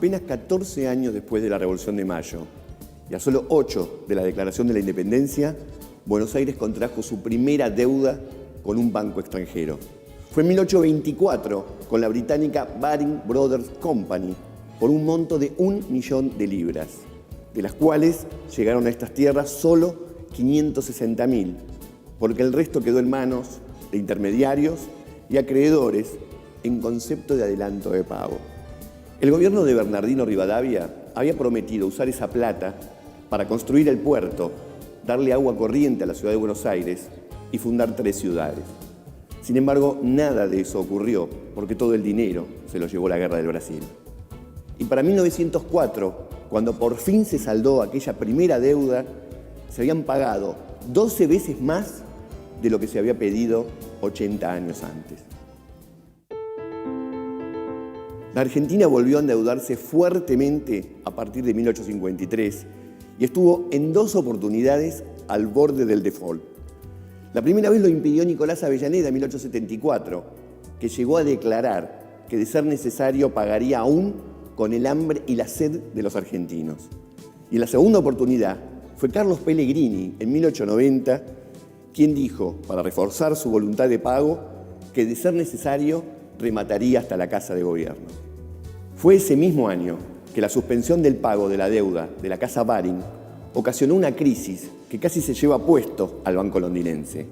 Apenas 14 años después de la Revolución de Mayo y a solo 8 de la Declaración de la Independencia, Buenos Aires contrajo su primera deuda con un banco extranjero. Fue en 1824 con la británica Baring Brothers Company por un monto de 1 millón de libras, de las cuales llegaron a estas tierras solo 560.000, porque el resto quedó en manos de intermediarios y acreedores en concepto de adelanto de pago. El gobierno de Bernardino Rivadavia había prometido usar esa plata para construir el puerto, darle agua corriente a la ciudad de Buenos Aires y fundar 3 ciudades. Sin embargo, nada de eso ocurrió porque todo el dinero se lo llevó la Guerra del Brasil. Y para 1904, cuando por fin se saldó aquella primera deuda, se habían pagado 12 veces más de lo que se había pedido 80 años antes. La Argentina volvió a endeudarse fuertemente a partir de 1853 y estuvo en 2 oportunidades al borde del default. La primera vez lo impidió Nicolás Avellaneda en 1874, que llegó a declarar que de ser necesario pagaría aún con el hambre y la sed de los argentinos. Y en la segunda oportunidad fue Carlos Pellegrini, en 1890, quien dijo, para reforzar su voluntad de pago, que de ser necesario remataría hasta la Casa de Gobierno. Fue ese mismo año que la suspensión del pago de la deuda de la Casa Baring ocasionó una crisis que casi se lleva puesto al banco londinense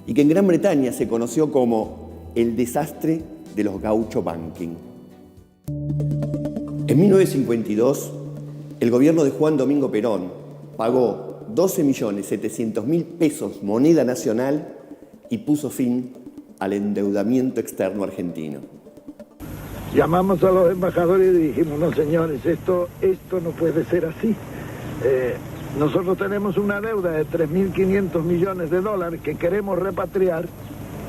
y que en Gran Bretaña se conoció como el desastre de los gaucho banking. En 1952, el gobierno de Juan Domingo Perón pagó 12.700.000 pesos moneda nacional y puso fin al endeudamiento externo argentino. Llamamos a los embajadores y dijimos, no señores, esto no puede ser así. Nosotros tenemos una deuda de 3.500 millones de dólares que queremos repatriar,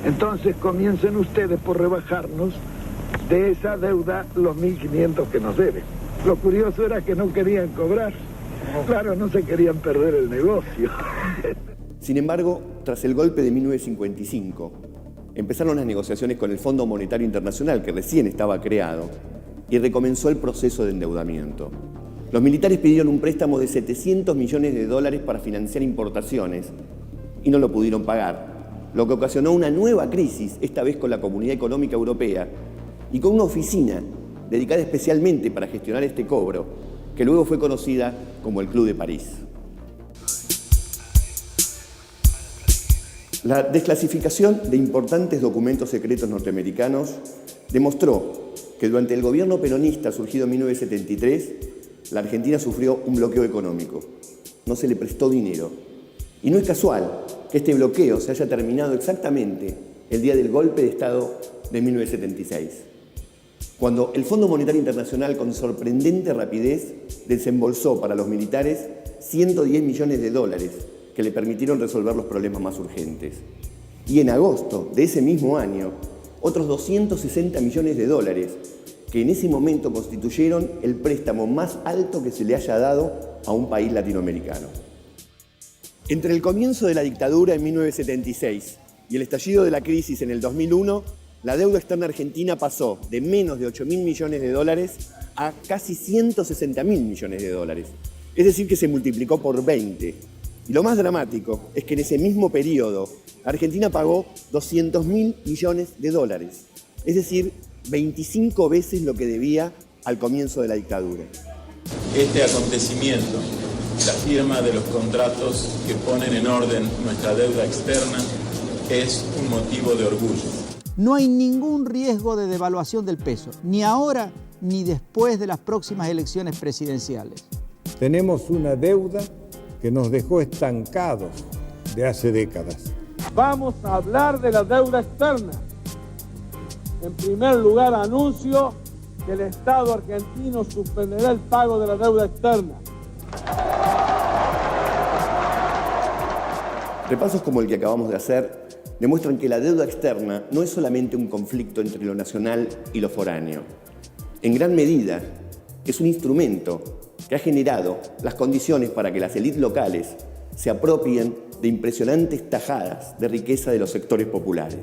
entonces comiencen ustedes por rebajarnos de esa deuda los 1.500 que nos deben. Lo curioso era que no querían cobrar. Claro, no se querían perder el negocio. Sin embargo, tras el golpe de 1955, empezaron las negociaciones con el Fondo Monetario Internacional, que recién estaba creado, y recomenzó el proceso de endeudamiento. Los militares pidieron un préstamo de 700 millones de dólares para financiar importaciones y no lo pudieron pagar, lo que ocasionó una nueva crisis, esta vez con la Comunidad Económica Europea y con una oficina dedicada especialmente para gestionar este cobro, que luego fue conocida como el Club de París. La desclasificación de importantes documentos secretos norteamericanos demostró que durante el gobierno peronista surgido en 1973, la Argentina sufrió un bloqueo económico. No se le prestó dinero. Y no es casual que este bloqueo se haya terminado exactamente el día del golpe de Estado de 1976, cuando el Fondo Monetario Internacional, con sorprendente rapidez, desembolsó para los militares 110 millones de dólares que le permitieron resolver los problemas más urgentes. Y en agosto de ese mismo año, otros 260 millones de dólares que en ese momento constituyeron el préstamo más alto que se le haya dado a un país latinoamericano. Entre el comienzo de la dictadura en 1976 y el estallido de la crisis en el 2001, la deuda externa argentina pasó de menos de 8.000 millones de dólares a casi 160.000 millones de dólares. Es decir, que se multiplicó por 20. Y lo más dramático es que en ese mismo periodo, Argentina pagó 200.000 millones de dólares. Es decir, 25 veces lo que debía al comienzo de la dictadura. Este acontecimiento, la firma de los contratos que ponen en orden nuestra deuda externa, es un motivo de orgullo. No hay ningún riesgo de devaluación del peso, ni ahora ni después de las próximas elecciones presidenciales. Tenemos una deuda que nos dejó estancados de hace décadas. Vamos a hablar de la deuda externa. En primer lugar, anuncio que el Estado argentino suspenderá el pago de la deuda externa. Repasos como el que acabamos de hacer demuestran que la deuda externa no es solamente un conflicto entre lo nacional y lo foráneo. En gran medida, es un instrumento que ha generado las condiciones para que las élites locales se apropien de impresionantes tajadas de riqueza de los sectores populares.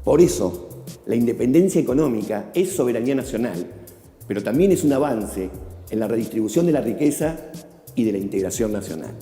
Por eso, la independencia económica es soberanía nacional, pero también es un avance en la redistribución de la riqueza y de la integración nacional.